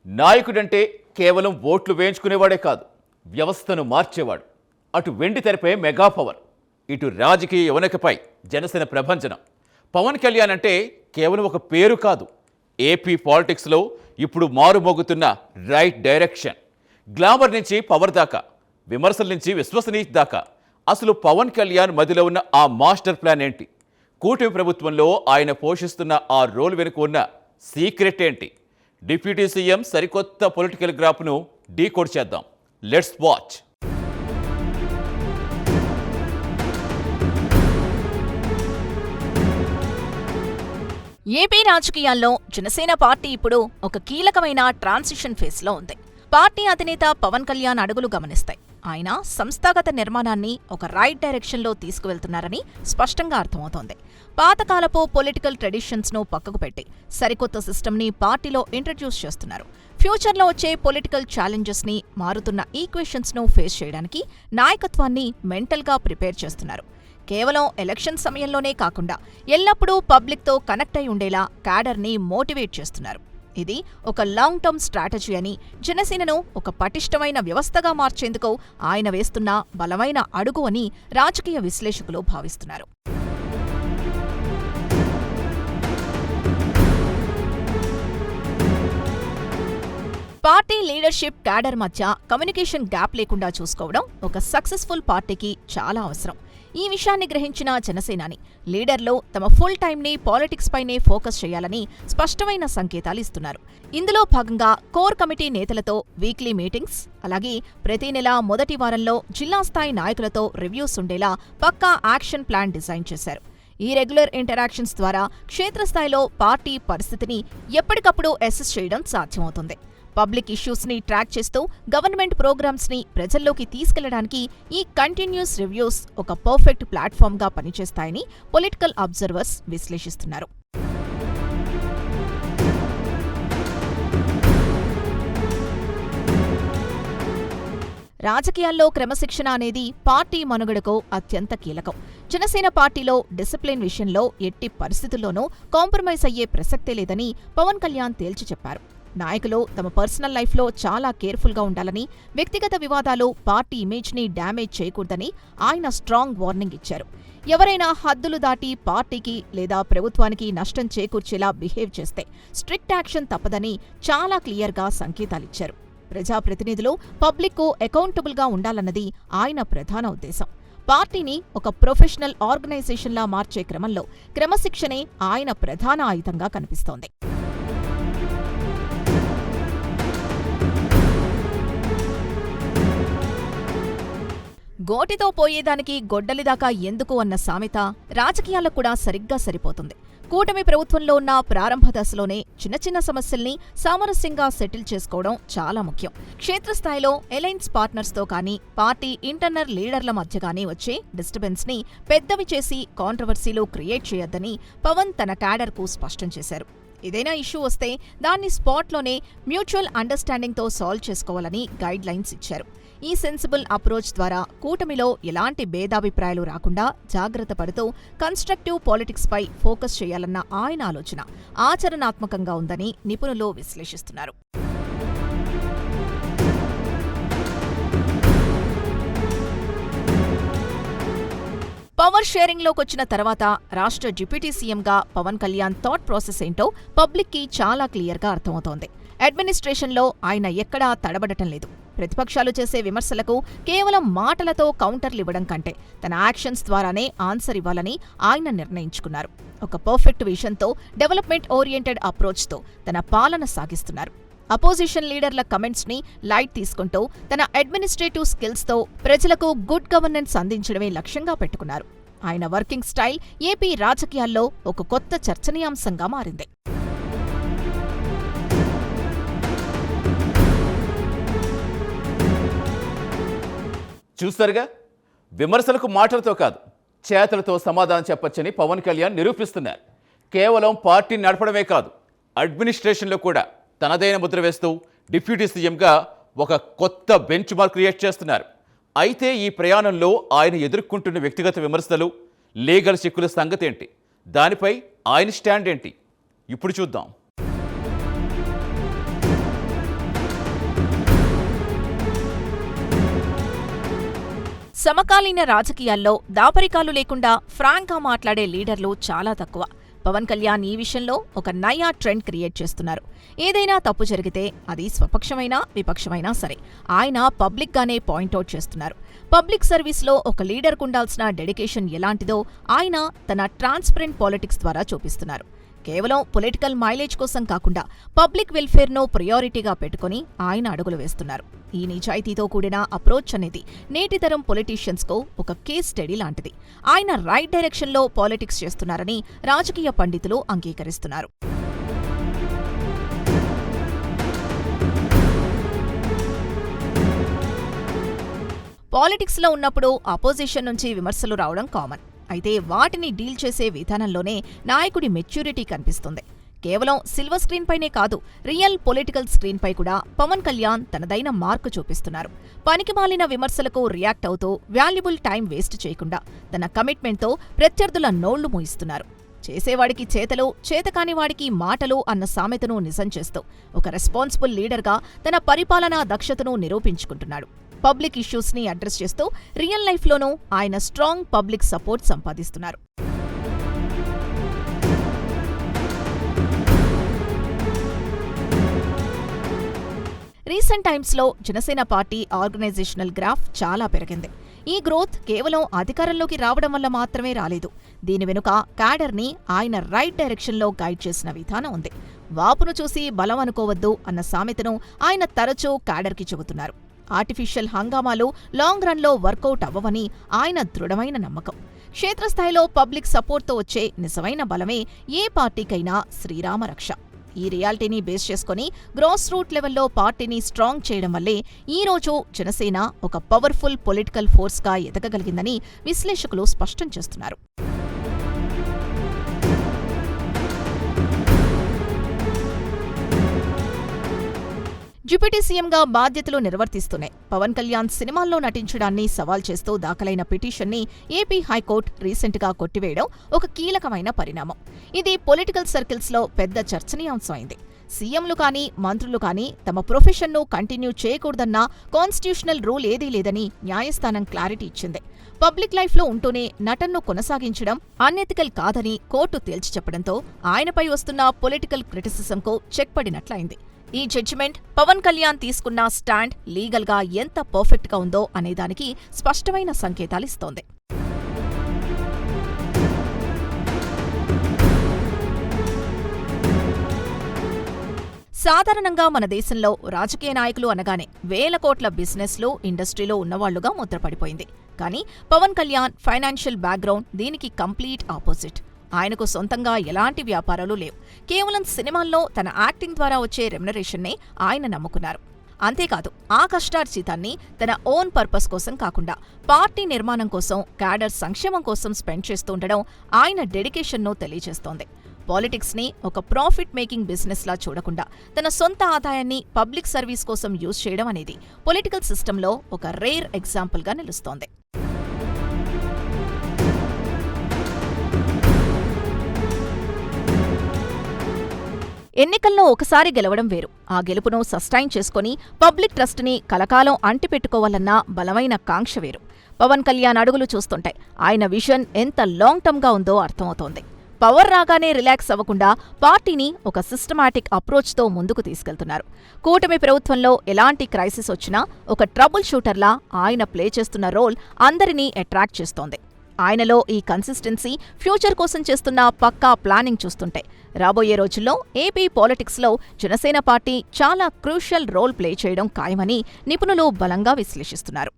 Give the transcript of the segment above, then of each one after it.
నాయకుడంటే కేవలం ఓట్లు వేయించుకునేవాడే కాదు, వ్యవస్థను మార్చేవాడు. అటు వెండి తెరపై మెగా పవర్, ఇటు రాజకీయ యువనకపై జనసేన ప్రభంజనం. పవన్ కళ్యాణ్ అంటే కేవలం ఒక పేరు కాదు, ఏపీ పాలిటిక్స్లో ఇప్పుడు మారుమోగుతున్న రైట్ డైరెక్షన్. గ్లామర్ నుంచి పవర్ దాకా, విమర్శల నుంచి విశ్వసనీయత దాకా. అసలు పవన్ కళ్యాణ్ మదిలో ఉన్న ఆ మాస్టర్ ప్లాన్ ఏంటి? కూటమి ప్రభుత్వంలో ఆయన పోషిస్తున్న ఆ రోల్ వెనుక ఉన్న సీక్రెట్ ఏంటి? డిప్యూటీ సీఎం సరికొత్త పొలిటికల్ గ్రాఫ్ను డీకోడ్ చేద్దాం. Let's watch. ఏపీ రాజకీయాల్లో జనసేన పార్టీ ఇప్పుడు ఒక కీలకమైన ట్రాన్సిషన్ ఫేజ్లో ఉంది. పార్టీ అధినేత పవన్ కళ్యాణ్ అడుగులు గమనిస్తాయి. ఆయన సంస్థాగత నిర్మాణాన్ని ఒక రైట్ డైరెక్షన్లో తీసుకువెళ్తున్నారని స్పష్టంగా అర్థమవుతోంది. పాతకాలపు పొలిటికల్ ట్రెడిషన్స్ను పక్కకు పెట్టి సరికొత్త సిస్టమ్ని పార్టీలో ఇంట్రడ్యూస్ చేస్తున్నారు. ఫ్యూచర్లో వచ్చే పొలిటికల్ ఛాలెంజెస్ని, మారుతున్న ఈక్వేషన్స్ను ఫేస్ చేయడానికి నాయకత్వాన్ని మెంటల్గా ప్రిపేర్ చేస్తున్నారు. కేవలం ఎలక్షన్ సమయంలోనే కాకుండా ఎల్లప్పుడూ పబ్లిక్తో కనెక్ట్ అయి ఉండేలా క్యాడర్ని మోటివేట్ చేస్తున్నారు. ఇది ఒక లాంగ్ టర్మ్ స్ట్రాటజీ అని, జనసేనను ఒక పటిష్టమైన వ్యవస్థగా మార్చేందుకు ఆయన వేస్తున్న బలమైన అడుగు అని రాజకీయ విశ్లేషకులు భావిస్తున్నారు. పార్టీ లీడర్షిప్, క్యాడర్ మధ్య కమ్యూనికేషన్ గ్యాప్ లేకుండా చూసుకోవడం ఒక సక్సెస్ఫుల్ పార్టీకి చాలా అవసరం. ఈ విషయాన్ని గ్రహించిన జనసేనాని లీడర్లు తమ ఫుల్ టైంని పాలిటిక్స్ పైనే ఫోకస్ చేయాలని స్పష్టమైన సంకేతాలు ఇస్తున్నారు. ఇందులో భాగంగా కోర్ కమిటీ నేతలతో వీక్లీ మీటింగ్స్, అలాగే ప్రతి నెల మొదటి వారంలో జిల్లా స్థాయి నాయకులతో రివ్యూస్ ఉండేలా పక్కా యాక్షన్ ప్లాన్ డిజైన్ చేశారు. ఈ రెగ్యులర్ ఇంటరాక్షన్స్ ద్వారా క్షేత్రస్థాయిలో పార్టీ పరిస్థితిని ఎప్పటికప్పుడు అసెస్ చేయడం సాధ్యమవుతుంది. పబ్లిక్ ఇష్యూస్ని ట్రాక్ చేస్తూ గవర్నమెంట్ ప్రోగ్రామ్స్ని ప్రజల్లోకి తీసుకెళ్లడానికి ఈ కంటిన్యూస్ రివ్యూస్ ఒక పర్ఫెక్ట్ ప్లాట్ఫామ్గా పనిచేస్తాయని పొలిటికల్ అబ్జర్వర్స్ విశ్లేషిస్తున్నారు. రాజకీయాల్లో క్రమశిక్షణ అనేది పార్టీ మనుగడకు అత్యంత కీలకం. జనసేన పార్టీలో డిసిప్లిన్ విషయంలో ఎట్టి పరిస్థితుల్లోనూ కాంప్రమైజ్ అయ్యే ప్రసక్తే లేదని పవన్ కళ్యాణ్ తేల్చి చెప్పారు. నాయకులు తమ పర్సనల్ లైఫ్లో చాలా కేర్ఫుల్గా ఉండాలని, వ్యక్తిగత వివాదాలు పార్టీ ఇమేజ్ని డ్యామేజ్ చేయకూడదని ఆయన స్ట్రాంగ్ వార్నింగ్ ఇచ్చారు. ఎవరైనా హద్దులు దాటి పార్టీకి లేదా ప్రభుత్వానికి నష్టం చేకూర్చేలా బిహేవ్ చేస్తే స్ట్రిక్ట్ యాక్షన్ తప్పదని చాలా క్లియర్గా సంకేతాలిచ్చారు. ప్రజాప్రతినిధులు పబ్లిక్కు అకౌంటబుల్గా ఉండాలన్నది ఆయన ప్రధాన ఉద్దేశం. పార్టీని ఒక ప్రొఫెషనల్ ఆర్గనైజేషన్లా మార్చే క్రమంలో క్రమశిక్షణే ఆయన ప్రధాన ఆయుధంగా కనిపిస్తోంది. గోటితో పోయేదానికి గొడ్డలిదాకా ఎందుకు అన్న సామెత రాజకీయాలకు కూడా సరిగ్గా సరిపోతుంది. కూటమి ప్రభుత్వంలో ఉన్న ప్రారంభ దశలోనే చిన్న చిన్న సమస్యల్ని సామరస్యంగా సెటిల్ చేసుకోవడం చాలా ముఖ్యం. క్షేత్రస్థాయిలో అలయన్స్ పార్ట్నర్స్తో కానీ, పార్టీ ఇంటర్నల్ లీడర్ల మధ్య కానీ వచ్చే డిస్టర్బెన్స్ని పెద్దవి చేసి కాంట్రవర్సీలు క్రియేట్ చేయొద్దని పవన్ తన క్యాడర్కు స్పష్టం చేశారు. ఏదైనా ఇష్యూ వస్తే దాన్ని స్పాట్లోనే మ్యూచువల్ అండర్స్టాండింగ్తో సాల్వ్ చేసుకోవాలని గైడ్ లైన్స్ ఇచ్చారు. ఈ సెన్సిబుల్ అప్రోచ్ ద్వారా కూటమిలో ఎలాంటి భేదాభిప్రాయాలు రాకుండా జాగ్రత్త పడుతూ కన్స్ట్రక్టివ్ పాలిటిక్స్పై ఫోకస్ చేయాలన్న ఆయన ఆలోచన ఆచరణాత్మకంగా ఉందని నిపుణులు విశ్లేషిస్తున్నారు. పవర్ షేరింగ్లోకొచ్చిన తర్వాత రాష్ట్ర డిప్యూటీ సీఎంగా పవన్ కళ్యాణ్ థాట్ ప్రాసెస్ ఏంటో పబ్లిక్కి చాలా క్లియర్గా అర్థమవుతోంది. అడ్మినిస్ట్రేషన్లో ఆయన ఎక్కడా తడబడటం లేదు. ప్రతిపక్షాలు చేసే విమర్శలకు కేవలం మాటలతో కౌంటర్లివ్వడం కంటే తన యాక్షన్స్ ద్వారానే ఆన్సర్ ఇవ్వాలని ఆయన నిర్ణయించుకున్నారు. ఒక పర్ఫెక్ట్ విజన్తో, డెవలప్మెంట్ ఓరియంటెడ్ అప్రోచ్తో తన పాలన సాగిస్తున్నారు. అపోజిషన్ లీడర్ల కమెంట్స్ని లైట్ తీసుకుంటూ తన అడ్మినిస్ట్రేటివ్ స్కిల్స్తో ప్రజలకు గుడ్ గవర్నెన్స్ అందించడమే లక్ష్యంగా పెట్టుకున్నారు. ఆయన వర్కింగ్ స్టైల్ ఏపీ రాజకీయాల్లో ఒక కొత్త చర్చనీయాంశంగా మారింది. చూస్తారుగా, విమర్శలకు మాటలతో కాదు, చేతలతో సమాధానం చెప్పొచ్చని పవన్ కళ్యాణ్ నిరూపిస్తున్నారు. కేవలం పార్టీని నడపడమే కాదు, అడ్మినిస్ట్రేషన్లో కూడా తనదైన ముద్ర వేస్తూ డిప్యూటీ సీఎంగా ఒక కొత్త బెంచ్ మార్క్ క్రియేట్ చేస్తున్నారు. అయితే ఈ ప్రయాణంలో ఆయన ఎదుర్కొంటున్న వ్యక్తిగత విమర్శలు, లీగల్ చిక్కుల సంగతి ఏంటి? దానిపై ఆయన స్టాండ్ ఏంటి? ఇప్పుడు చూద్దాం. సమకాలీన రాజకీయాల్లో దాపరికాలు లేకుండా ఫ్రాంక్గా మాట్లాడే లీడర్లు చాలా తక్కువ. పవన్ కళ్యాణ్ ఈ విషయంలో ఒక నయా ట్రెండ్ క్రియేట్ చేస్తున్నారు. ఏదైనా తప్పు జరిగితే అది స్వపక్షమైనా విపక్షమైనా సరే ఆయన పబ్లిక్గానే పాయింట్అవుట్ చేస్తున్నారు. పబ్లిక్ సర్వీస్లో ఒక లీడర్కు ఉండాల్సిన డెడికేషన్ ఎలాంటిదో ఆయన తన ట్రాన్స్పరెంట్ పాలిటిక్స్ ద్వారా చూపిస్తున్నారు. కేవలం పొలిటికల్ మైలేజ్ కోసం కాకుండా పబ్లిక్ వెల్ఫేర్ను ప్రయారిటీగా పెట్టుకుని ఆయన అడుగులు వేస్తున్నారు. ఈ నిజాయితీతో కూడిన అప్రోచ్ అనేది నేటితరం పొలిటీషియన్స్కు ఒక కేస్ స్టడీ లాంటిది. ఆయన రైట్ డైరెక్షన్లో పాలిటిక్స్ చేస్తున్నారని రాజకీయ పండితులు అంగీకరిస్తున్నారు. పాలిటిక్స్లో ఉన్నప్పుడు అపోజిషన్ నుంచి విమర్శలు రావడం కామన్. అయితే వాటిని డీల్ చేసే విధానంలోనే నాయకుడి మెచ్యూరిటీ కనిపిస్తుంది. కేవలం సిల్వర్ స్క్రీన్ పైనే కాదు, రియల్ పొలిటికల్ స్క్రీన్ పై కూడా పవన్ కళ్యాణ్ తనదైన మార్కు చూపిస్తున్నారు. పనికిమాలిన విమర్శలకు రియాక్ట్ అవుతూ వాల్యుబుల్ టైం వేస్ట్ చేయకుండా తన కమిట్మెంట్తో ప్రత్యర్థుల నోళ్లు మూయిస్తున్నారు. చేసేవాడికి చేతలు, చేతకాని వాడికి మాటలు అన్న సామెతను నిజం చేస్తూ ఒక రెస్పాన్సిబుల్ లీడర్గా తన పరిపాలనా దక్షతను నిరూపించుకుంటున్నాడు. పబ్లిక్ ఇష్యూస్ని అడ్రస్ చేస్తూ రియల్ లైఫ్లోనూ ఆయన స్ట్రాంగ్ పబ్లిక్ సపోర్ట్ సంపాదిస్తున్నారు. రీసెంట్ టైమ్స్లో జనసేన పార్టీ ఆర్గనైజేషనల్ గ్రాఫ్ చాలా పెరిగింది. ఈ గ్రోత్ కేవలం అధికారంలోకి రావడం వల్ల మాత్రమే రాలేదు. దీని వెనుక క్యాడర్ని ఆయన రైట్ డైరెక్షన్లో గైడ్ చేసిన విధానం ఉంది. వాపును చూసి బలం అనుకోవద్దు అన్న సామెతను ఆయన తరచూ క్యాడర్కి చెబుతున్నారు. ఆర్టిఫిషియల్ హంగామాలు లాంగ్ రన్లో వర్కౌట్ అవ్వవని ఆయన దృఢమైన నమ్మకం. క్షేత్రస్థాయిలో పబ్లిక్ సపోర్ట్తో వచ్చే నిజమైన బలమే ఏ పార్టీకైనా శ్రీరామరక్ష. ఈ రియాలిటీని బేస్ చేసుకుని గ్రాస్ రూట్ లెవెల్లో పార్టీని స్ట్రాంగ్ చేయడం వల్లే ఈ రోజు జనసేన ఒక పవర్ఫుల్ పొలిటికల్ ఫోర్స్గా ఎదగగలిగిందని విశ్లేషకులు స్పష్టం చేస్తున్నారు. డిప్యూటీ సీఎంగా బాధ్యతలు నిర్వర్తిస్తూనే పవన్ కళ్యాణ్ సినిమాల్లో నటించడాన్ని సవాల్ చేస్తూ దాఖలైన పిటిషన్ని ఏపీ హైకోర్టు రీసెంట్గా కొట్టివేయడం ఒక కీలకమైన పరిణామం. ఇది పొలిటికల్ సర్కిల్స్లో పెద్ద చర్చనీయాంశమైంది. సీఎంలు కానీ మంత్రులు కానీ తమ ప్రొఫెషన్ను కంటిన్యూ చేయకూడదన్న కాన్స్టిట్యూషనల్ రూల్ ఏదీ లేదని న్యాయస్థానం క్లారిటీ ఇచ్చింది. పబ్లిక్ లైఫ్లో ఉంటూనే నటన్ను కొనసాగించడం అన్ఎథికల్ కాదని కోర్టు తేల్చి చెప్పడంతో ఆయనపై వస్తున్న పొలిటికల్ క్రిటిసిజంకు చెక్ పడినట్లయింది. ఈ జడ్జిమెంట్ పవన్ కళ్యాణ్ తీసుకున్న స్టాండ్ లీగల్గా ఎంత పర్ఫెక్ట్గా ఉందో అనేదానికి స్పష్టమైన సంకేతాలిస్తోంది. సాధారణంగా మన దేశంలో రాజకీయ నాయకులు అనగానే వేల కోట్ల బిజినెస్లు, ఇండస్ట్రీలో ఉన్నవాళ్లుగా ముద్రపడిపోయింది. కానీ పవన్ కళ్యాణ్ ఫైనాన్షియల్ బ్యాక్గ్రౌండ్ దీనికి కంప్లీట్ ఆపోజిట్. ఆయనకు సొంతంగా ఎలాంటి వ్యాపారాలు లేవు. కేవలం సినిమాల్లో తన యాక్టింగ్ ద్వారా వచ్చే రెమ్యునరేషన్నే ఆయన నమ్ముకున్నారు. అంతేకాదు ఆ కష్టార్జితాన్ని తన ఓన్ పర్పస్ కోసం కాకుండా పార్టీ నిర్మాణం కోసం, క్యాడర్ సంక్షేమం కోసం స్పెండ్ చేస్తూ ఉండడం ఆయన డెడికేషన్ను తెలియజేస్తోంది. పాలిటిక్స్ని ఒక ప్రాఫిట్ మేకింగ్ బిజినెస్లా చూడకుండా తన సొంత ఆదాయాన్ని పబ్లిక్ సర్వీస్ కోసం యూజ్ చేయడం అనేది పొలిటికల్ సిస్టంలో ఒక రేర్ ఎగ్జాంపుల్గా నిలుస్తోంది. ఎన్నికల్లో ఒకసారి గెలవడం వేరు. ఆ గెలుపును సస్టైన్ చేసుకుని పబ్లిక్ ట్రస్ట్ని కలకాలం అంటిపెట్టుకోవాలన్న బలమైన కాంక్ష వేరు. పవన్ కళ్యాణ్ అడుగులు చూస్తుంటే ఆయన విజన్ ఎంత లాంగ్ టర్మ్గా ఉందో అర్థమవుతోంది. పవర్ రాగానే రిలాక్స్ అవ్వకుండా పార్టీని ఒక సిస్టమాటిక్ అప్రోచ్తో ముందుకు తీసుకెళ్తున్నారు. కూటమి ప్రభుత్వంలో ఎలాంటి క్రైసిస్ వచ్చినా ఒక ట్రబుల్ షూటర్లా ఆయన ప్లే చేస్తున్న రోల్ అందరినీ అట్రాక్ట్ చేస్తోంది. ఆయనలో ఈ కన్సిస్టెన్సీ, ఫ్యూచర్ కోసం చేస్తున్న పక్కా ప్లానింగ్ చూస్తుంటే రాబోయే రోజుల్లో ఏపీ పాలిటిక్స్లో జనసేన పార్టీ చాలా క్రూషియల్ రోల్ ప్లే చేయడం ఖాయమని నిపుణులు బలంగా విశ్లేషిస్తున్నారు.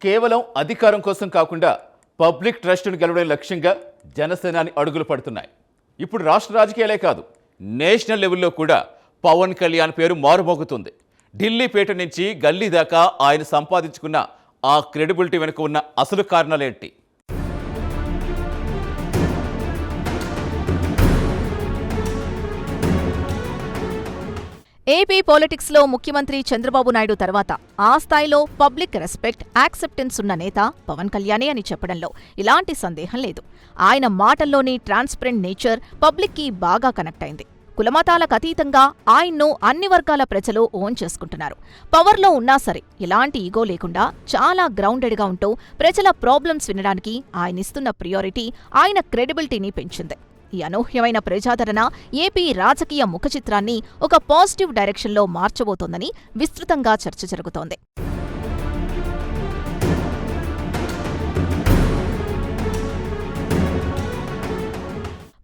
కేవలం అధికారం కోసం కాకుండా పబ్లిక్ ట్రస్ట్ను గెలవడం లక్ష్యంగా జనసేనాని అడుగులు పడుతున్నాయి. ఇప్పుడు రాష్ట్ర రాజకీయాలే కాదు, నేషనల్ లెవెల్లో కూడా పవన్ కళ్యాణ్ పేరు మారుమోగుతుంది. ఢిల్లీపేట నుంచి గల్లీ దాకా ఆయన సంపాదించుకున్న ఆ క్రెడిబిలిటీ వెనుక ఉన్న అసలు కారణాలేంటి? ఏపీ పాలిటిక్స్లో ముఖ్యమంత్రి చంద్రబాబు నాయుడు తర్వాత ఆ స్థాయిలో పబ్లిక్ రెస్పెక్ట్, యాక్సెప్టెన్స్ ఉన్న నేత పవన్ కళ్యాణే అని చెప్పడంలో ఇలాంటి సందేహం లేదు. ఆయన మాటల్లోని ట్రాన్స్పరెంట్ నేచర్ పబ్లిక్కి బాగా కనెక్ట్ అయింది. కులమతాలకు అతీతంగా ఆయన్ను అన్ని వర్గాల ప్రజలు ఓన్ చేసుకుంటున్నారు. పవర్లో ఉన్నా సరే ఎలాంటి ఈగో లేకుండా చాలా గ్రౌండెడ్గా ఉంటూ ప్రజల ప్రాబ్లమ్స్ వినడానికి ఆయనిస్తున్న ప్రియారిటీ ఆయన క్రెడిబిలిటీని పెంచింది. ఈ అనూహ్యమైన ప్రజాదరణ ఏపీ రాజకీయ ముఖచిత్రాన్ని ఒక పాజిటివ్ డైరెక్షన్లో మార్చబోతోందని విస్తృతంగా చర్చ జరుగుతోంది.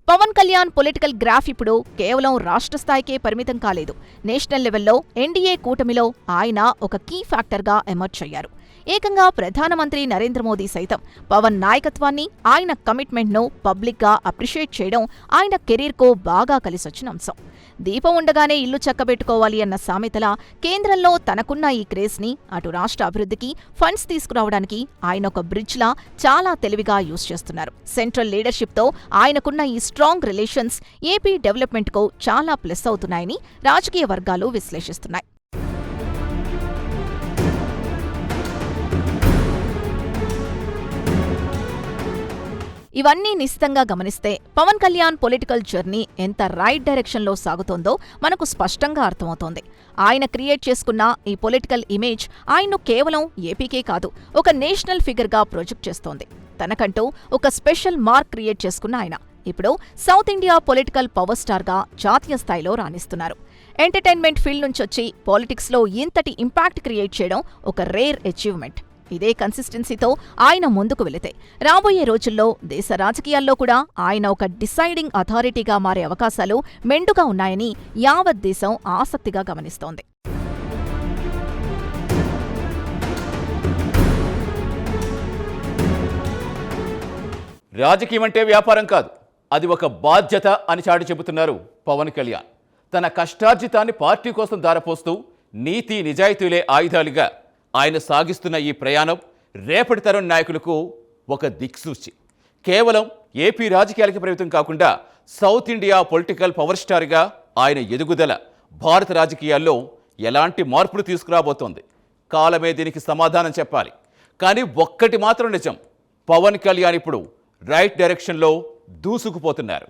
పవన్ కళ్యాణ్ పొలిటికల్ గ్రాఫ్ ఇప్పుడు కేవలం రాష్ట్ర స్థాయికే పరిమితం కాలేదు. నేషనల్ లెవెల్లో ఎన్డీఏ కూటమిలో ఆయన ఒక కీ ఫ్యాక్టర్గా ఎమర్జ్ అయ్యారు. ఏకంగా ప్రధానమంత్రి నరేంద్ర మోదీ సైతం పవన్ నాయకత్వాన్ని, ఆయన కమిట్మెంట్ను పబ్లిక్గా అప్రిషియేట్ చేయడం ఆయన కెరీర్కు బాగా కలిసొచ్చిన అంశం. దీపం ఉండగానే ఇల్లు చక్కబెట్టుకోవాలి అన్న సామెతలా కేంద్రంలో తనకున్న ఈ క్రేజ్ని అటు రాష్ట్ర అభివృద్ధికి ఫండ్స్ తీసుకురావడానికి ఆయన ఒక బ్రిడ్జ్లా చాలా తెలివిగా యూజ్ చేస్తున్నారు. సెంట్రల్ లీడర్షిప్తో ఆయనకున్న ఈ స్ట్రాంగ్ రిలేషన్స్ ఏపీ డెవలప్మెంట్కు చాలా ప్లస్ అవుతున్నాయని రాజకీయ వర్గాలు విశ్లేషిస్తున్నాయి. ఇవన్నీ నిశితంగా గమనిస్తే పవన్ కళ్యాణ్ పొలిటికల్ జర్నీ ఎంత రైట్ డైరెక్షన్లో సాగుతోందో మనకు స్పష్టంగా అర్థమవుతోంది. ఆయన క్రియేట్ చేసుకున్న ఈ పొలిటికల్ ఇమేజ్ ఆయన్ను కేవలం ఏపీకే కాదు, ఒక నేషనల్ ఫిగర్గా ప్రొజెక్ట్ చేస్తోంది. తనకంటూ ఒక స్పెషల్ మార్క్ క్రియేట్ చేసుకున్న ఆయన ఇప్పుడు సౌత్ ఇండియా పొలిటికల్ పవర్ స్టార్గా జాతీయ స్థాయిలో రాణిస్తున్నారు. ఎంటర్టైన్మెంట్ ఫీల్డ్ నుంచొచ్చి పాలిటిక్స్లో ఇంతటి ఇంపాక్ట్ క్రియేట్ చేయడం ఒక రేర్ అచీవ్మెంట్. ఇదే కన్సిస్టెన్సీతో ఆయన ముందుకు వెళితే రాబోయే రోజుల్లో దేశ రాజకీయాల్లో కూడా ఆయన ఒక డిసైడింగ్ అథారిటీగా మారే అవకాశాలు మెండుగా ఉన్నాయని యావత్ దేశం ఆసక్తిగా గమనిస్తోంది. రాజకీయం అంటే వ్యాపారం కాదు, అది ఒక బాధ్యత అని చాటి చెబుతున్నారు పవన్ కళ్యాణ్. తన కష్టార్జితాన్ని పార్టీ కోసం దారపోస్తూ నీతి నిజాయితీలే ఆయుధాలుగా ఆయన సాగిస్తున్న ఈ ప్రయాణం రేపటి తరం నాయకులకు ఒక దిక్సూచి. కేవలం ఏపీ రాజకీయాలకి పరిమితం కాకుండా సౌత్ ఇండియా పొలిటికల్ పవర్ స్టార్గా ఆయన ఎదుగుదల భారత రాజకీయాల్లో ఎలాంటి మార్పులు తీసుకురాబోతోంది? కాలమే దీనికి సమాధానం చెప్పాలి. కానీ ఒక్కటి మాత్రం నిజం, పవన్ కళ్యాణ్ ఇప్పుడు రైట్ డైరెక్షన్లో దూసుకుపోతున్నారు.